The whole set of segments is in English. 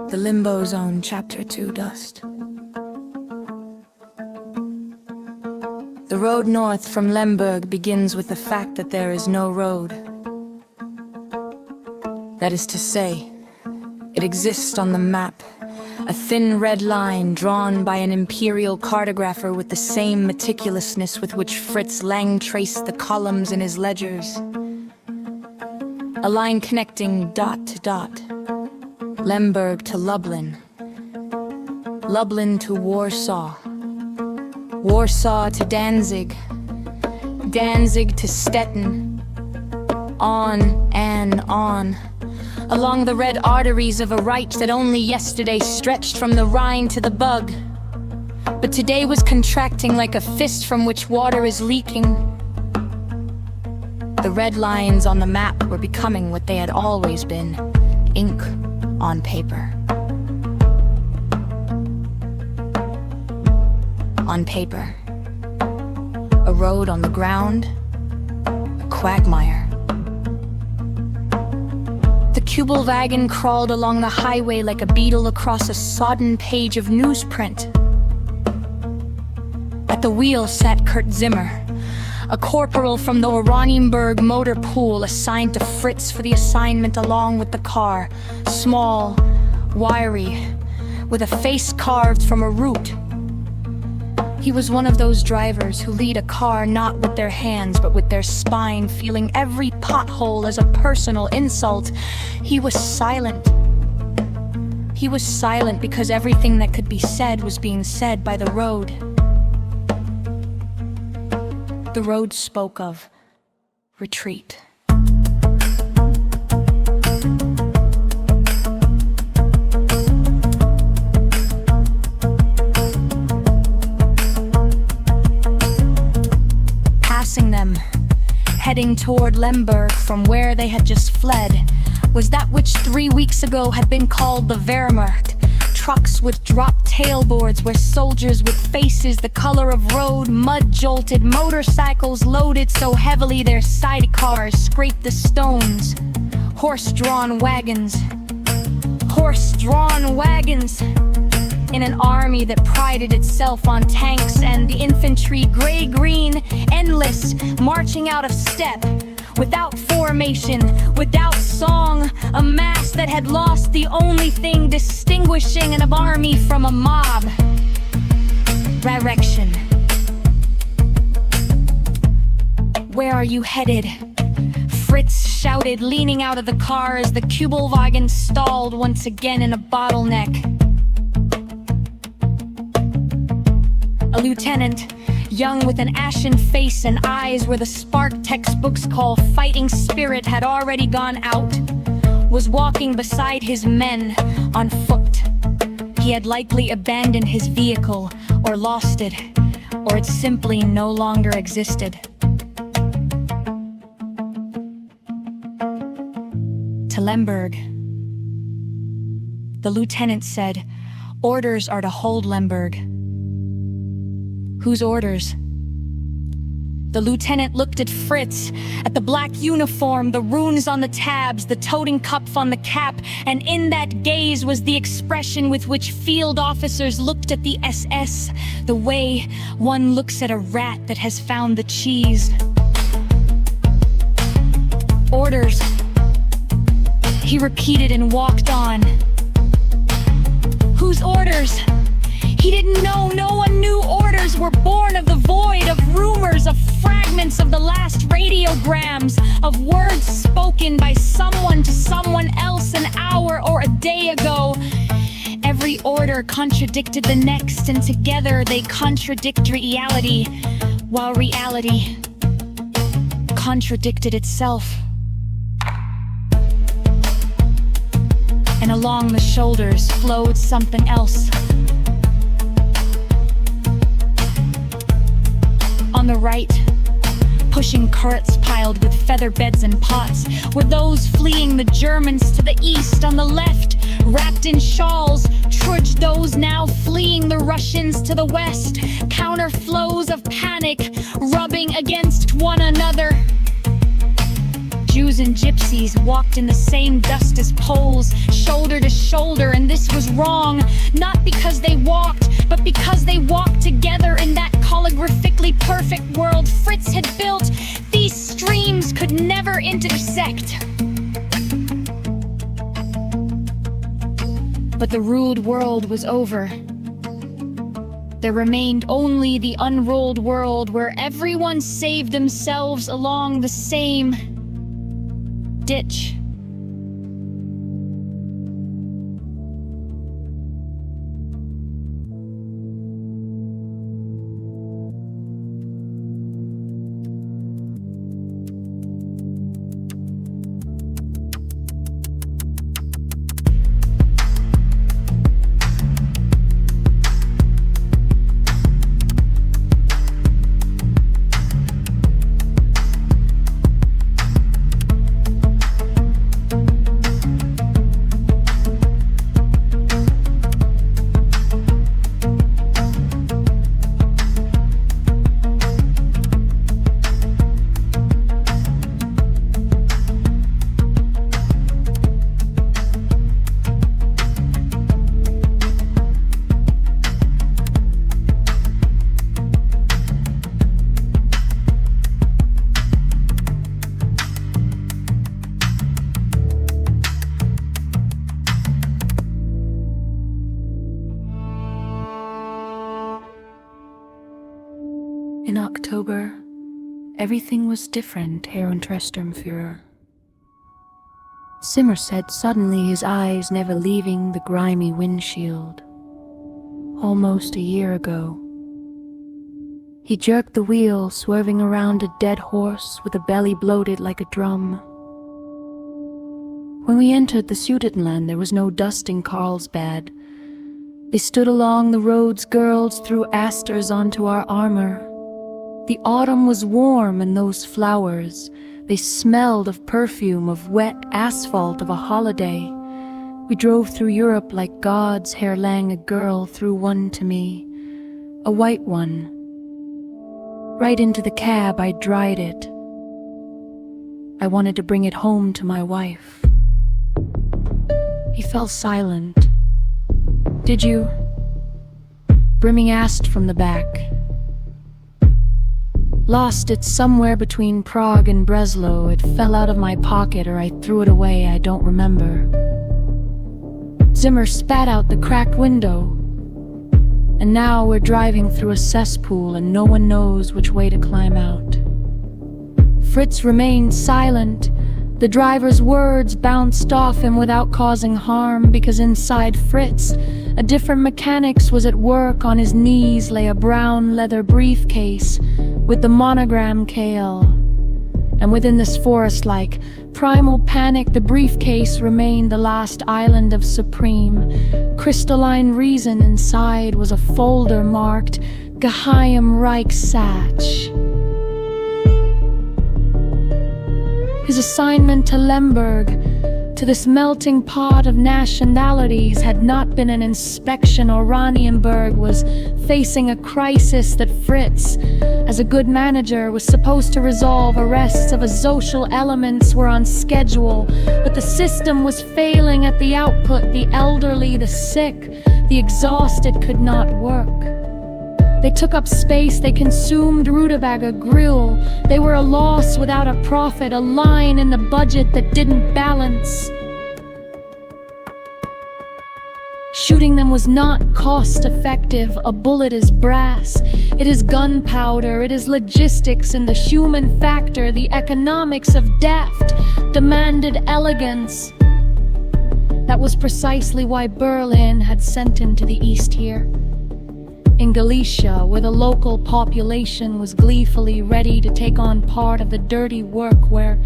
The Limbo Zone, Chapter 2, Dust. The road north from Lemberg begins with the fact that there is no road. That is to say, it exists on the map, a thin red line drawn by an imperial cartographer with the same meticulousness with which Fritz Lang traced the columns in his ledgers. A line connecting dot to dot. Lemberg to Lublin. Lublin to Warsaw. Warsaw to Danzig. Danzig to Stettin. On and on. Along the red arteries of a right that only yesterday stretched from the Rhine to the Bug, but today was contracting like a fist from which water is leaking. The red lines on the map were becoming what they had always been, ink on paper. On paper. A road on the ground, a quagmire. The Kubelwagen crawled along the highway like a beetle across a sodden page of newsprint. At the wheel sat Kurt Zimmer, a corporal from the Oranienburg motor pool assigned to Fritz for the assignment along with the car, small, wiry, with a face carved from a root. He was one of those drivers who lead a car not with their hands but with their spine, feeling every pothole as a personal insult. He was silent. He was silent because everything that could be said was being said by the road. The road spoke of retreat. Them, heading toward Lemberg from where they had just fled, was that which 3 weeks ago had been called the Wehrmacht. Trucks with dropped tailboards where soldiers with faces the color of road, mud-jolted motorcycles loaded so heavily their sidecars scraped the stones. Horse-drawn wagons. Horse-drawn wagons. In an army that prided itself on tanks and the infantry, gray-green, endless, marching out of step, without formation, without song, a mass that had lost the only thing distinguishing an army from a mob. Direction. Where are you headed? Fritz shouted, leaning out of the car as the Kubelwagen stalled once again in a bottleneck. A lieutenant, young with an ashen face and eyes where the spark textbooks call fighting spirit had already gone out, was walking beside his men on foot. He had likely abandoned his vehicle, or lost it, or it simply no longer existed. To Lemberg. The lieutenant said, "Orders are to hold Lemberg." Whose orders? The lieutenant looked at Fritz, at the black uniform, the runes on the tabs, the toting cup on the cap, and in that gaze was the expression with which field officers looked at the SS, the way one looks at a rat that has found the cheese. Orders. He repeated and walked on. Whose orders? He didn't know. No one knew. Orders were born of the void, of rumors, of fragments of the last radiograms, of words spoken by someone to someone else an hour or a day ago. Every order contradicted the next, and together they contradict reality, while reality contradicted itself. And along the shoulders flowed something else. On the right, pushing carts piled with feather beds and pots, were those fleeing the Germans to the east. On the left, wrapped in shawls, trudged those now fleeing the Russians to the west. Counter flows of panic, rubbing against one another. Jews and gypsies walked in the same dust as Poles, shoulder to shoulder, and this was wrong, not because they walked, but because they walked together in that calligraphically perfect world Fritz had built. These streams could never intersect. But the ruled world was over. There remained only the unrolled world where everyone saved themselves along the same ditch. In October, everything was different, Herr Untersturmführer. Zimmer said suddenly, his eyes never leaving the grimy windshield. Almost a year ago. He jerked the wheel, swerving around a dead horse with a belly bloated like a drum. When we entered the Sudetenland, there was no dust in Carlsbad. They stood along the roads, girls threw asters onto our armor. The autumn was warm, and those flowers, they smelled of perfume, of wet asphalt, of a holiday. We drove through Europe like gods, Herr Lang. A girl threw one to me, a white one. Right into the cab, I dried it. I wanted to bring it home to my wife. He fell silent. Did you? Brimming asked from the back. Lost it somewhere between Prague and Breslau. It fell out of my pocket, or I threw it away, I don't remember. Zimmer spat out the cracked window. And now we're driving through a cesspool, and no one knows which way to climb out. Fritz remained silent. The driver's words bounced off him without causing harm, because inside Fritz, a different mechanics was at work. On his knees lay a brown leather briefcase with the monogram KL. And within this forest-like primal panic, the briefcase remained the last island of supreme, crystalline reason. Inside was a folder marked Geheim Reichssatz. His assignment to Lemberg, to this melting pot of nationalities, had not been an inspection. Oranienburg was facing a crisis that Fritz, as a good manager, was supposed to resolve. Arrests of social elements were on schedule, but the system was failing at the output. The elderly, the sick, the exhausted could not work. They took up space, they consumed rutabaga grill. They were a loss without a profit, a line in the budget that didn't balance. Shooting them was not cost-effective. A bullet is brass, it is gunpowder, it is logistics, and the human factor, the economics of deft, demanded elegance. That was precisely why Berlin had sent him to the east here. In Galicia, where the local population was gleefully ready to take on part of the dirty work, where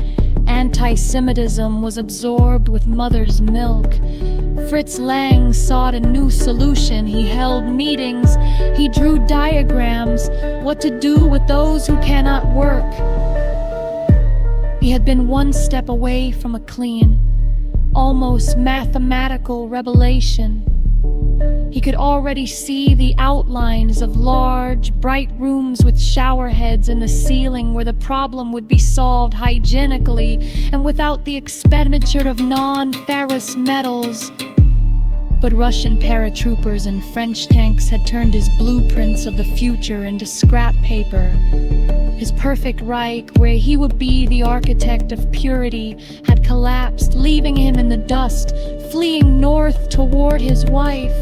anti-Semitism was absorbed with mother's milk, Fritz Lang sought a new solution. He held meetings, he drew diagrams, what to do with those who cannot work. He had been one step away from a clean, almost mathematical revelation. He could already see the outlines of large, bright rooms with shower heads in the ceiling where the problem would be solved hygienically and without the expenditure of non-ferrous metals. But Russian paratroopers and French tanks had turned his blueprints of the future into scrap paper. His perfect Reich, where he would be the architect of purity, had collapsed, leaving him in the dust, fleeing north toward his wife.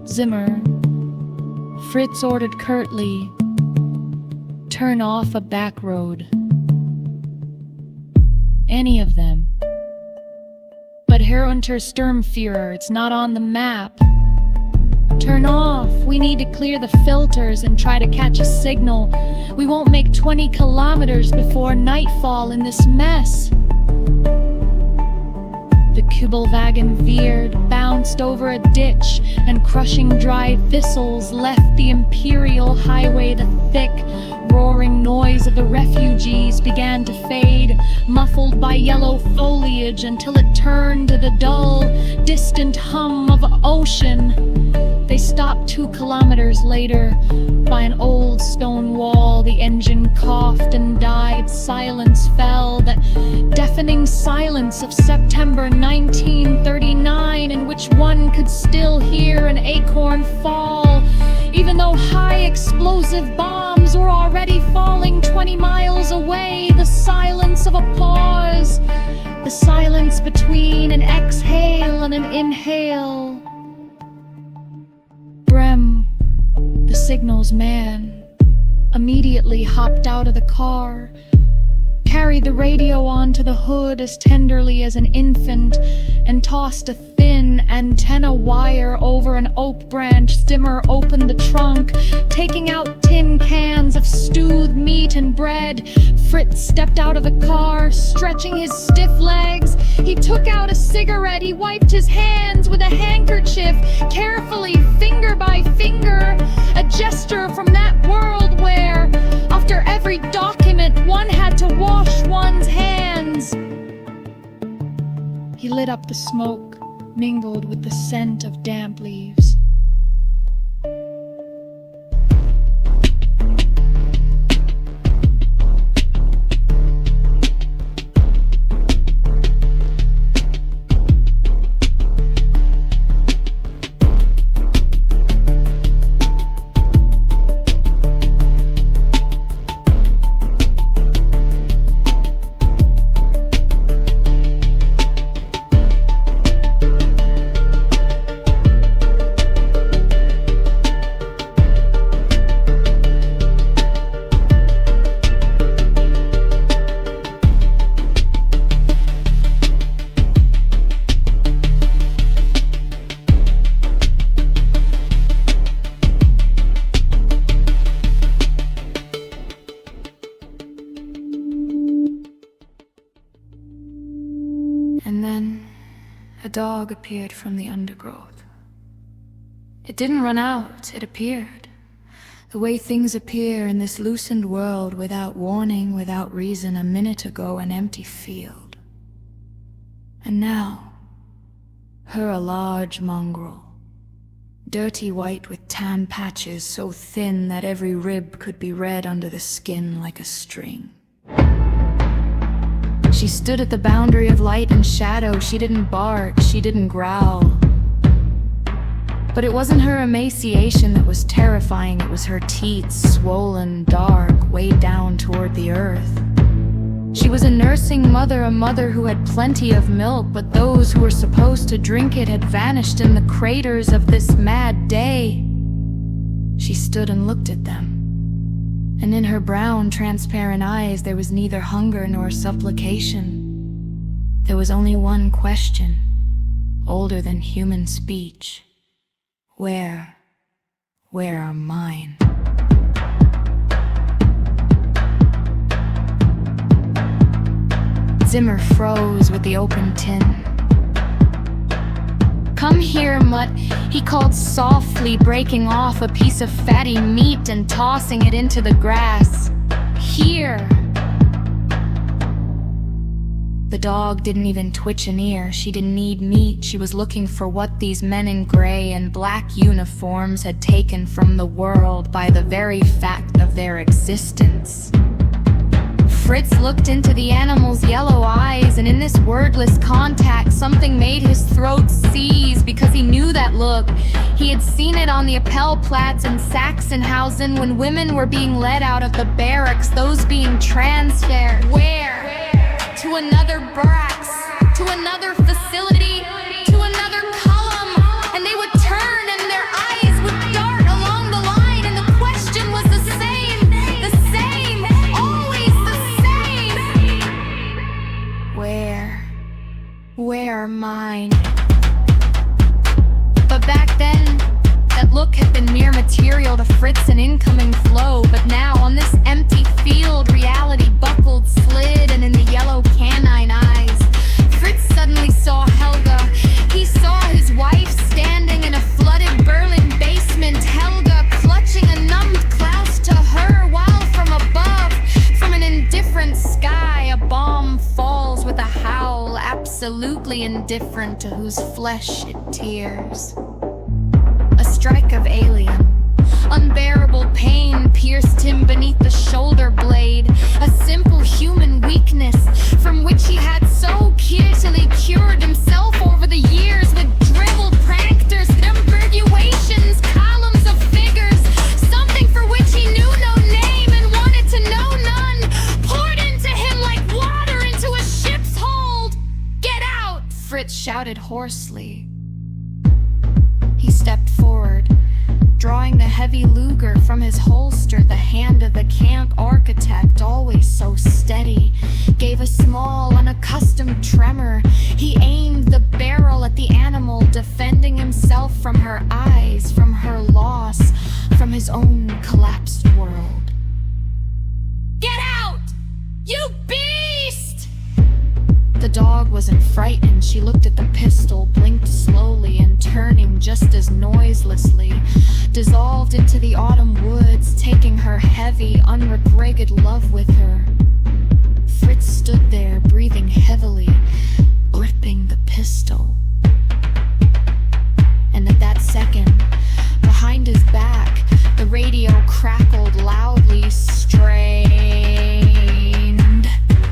Zimmer. Fritz ordered curtly, "Turn off a back road." Any of them. But Herr Untersturmführer, it's not on the map. Turn off. We need to clear the filters and try to catch a signal. We won't make 20 kilometers before nightfall in this mess. The Kübelwagen veered, bounced over a ditch, and crushing dry thistles left the imperial highway. The thick, roaring noise of the refugees began to fade, muffled by yellow foliage, until it turned to the dull, distant hum of ocean. They stopped 2 kilometers later. By an old stone wall, the engine coughed and died. Silence fell, that deafening silence of September 1939, in which one could still hear an acorn fall, even though high explosive bombs were already falling 20 miles away. The silence of a pause, the silence between an exhale and an inhale. Brem, the signals man, immediately hopped out of the car, carried the radio onto the hood as tenderly as an infant, and tossed a thin antenna wire over an oak branch. Zimmer opened the trunk, taking out tin cans of stewed meat and bread. Fritz stepped out of the car, stretching his stiff legs. He took out a cigarette. He wiped his hands with a handkerchief, carefully, finger by finger, a gesture from that world where, after every document, one had to wash one's hands. He lit up the smoke, mingled with the scent of damp leaves. And then a dog appeared from the undergrowth. It didn't run out, it appeared. The way things appear in this loosened world, without warning, without reason. A minute ago, an empty field. And now, her a large mongrel. Dirty white with tan patches so thin that every rib could be read under the skin like a string. She stood at the boundary of light and shadow. She didn't bark, she didn't growl. But it wasn't her emaciation that was terrifying, it was her teats, swollen, dark, way down toward the earth. She was a nursing mother, a mother who had plenty of milk, but those who were supposed to drink it had vanished in the craters of this mad day. She stood and looked at them. And in her brown, transparent eyes there was neither hunger nor supplication. There was only one question, older than human speech. Where are mine? Zimmer froze with the open tin. "Come here, Mutt," he called softly, breaking off a piece of fatty meat and tossing it into the grass. "Here." The dog didn't even twitch an ear. She didn't need meat. She was looking for what these men in gray and black uniforms had taken from the world by the very fact of their existence. Fritz looked into the animal's yellow eyes, and in this wordless contact, something made his throat seize because he knew that look. He had seen it on the Appellplatz in Sachsenhausen when women were being led out of the barracks, those being transferred. Where? To another barracks, to another facility, to another column, and they would turn and their eyes would dart along the line, and the question was the same, always the same. Where are mine? But back then, that look had been mere material to Fritz, an incoming flow. But now, on this empty field, reality buckled, slid, and in the yellow canine eyes, Fritz suddenly saw Helga. He saw his wife standing in a flooded Berlin basement, Helga clutching a numbed Klaus to her, while from above, from an indifferent sky, a bomb falls with a howl, absolutely indifferent to whose flesh it tears. A strike of alien. Unbearable pain pierced him beneath the shoulder blade. A simple human weakness from which he had so carefully cured himself over the years, with dribbled pranctors, ambiguations, columns of figures, something for which he knew no name and wanted to know none, poured into him like water into a ship's hold. Get out! Fritz shouted hoarsely. He stepped forward, drawing the heavy Luger from his holster. The hand of the camp architect, always so steady, gave a small, unaccustomed tremor. He aimed the barrel at the animal, defending himself from her eyes, from her loss, from his own collapsed world. Get out! You beast! The dog wasn't frightened. She looked at the pistol, blinked slowly, and turning just as noiselessly, dissolved into the autumn woods, taking her heavy, unrequited love with her. Fritz stood there, breathing heavily, gripping the pistol. And at that second, behind his back, the radio crackled loudly, strained.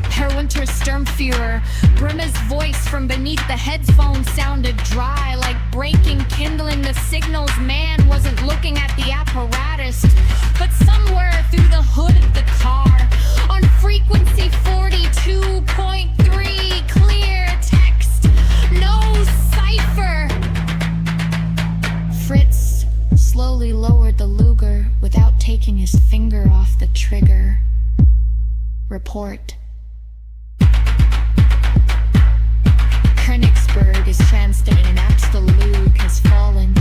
Herr Sturmführer, Brimme's voice from beneath the headphones sounded dry, like breaking kindling. The signal's man wasn't looking at the apparatus, but somewhere through the hood of the car, on frequency 42.3, clear text, no cipher. Fritz slowly lowered the Luger without taking his finger off the trigger. Report. Königsberg is transmitted and Absolute has fallen.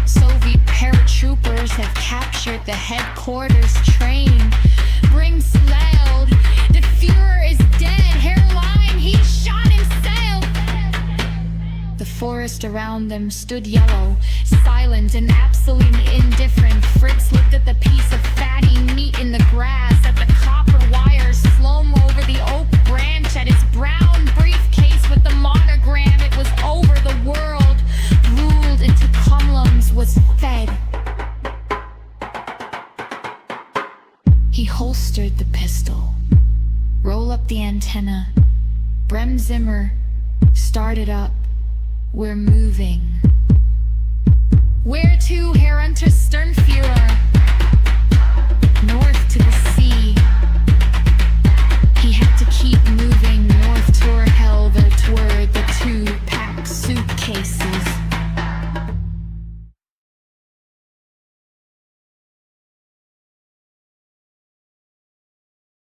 Soviet paratroopers have captured the headquarters train. Bring loud. The Führer is dead. Hairline, he shot himself. The forest around them stood yellow, silent and absolutely indifferent. Fritz looked at the piece of fatty meat in the grass, at the copper wires slung over the oak branch, at his brown briefcase with the monogram. It was over the world, ruled into columns, was fed. He holstered the pistol, roll up the antenna, Bremzimmer, start it up. We're moving. Where to, Herr Sturmführer?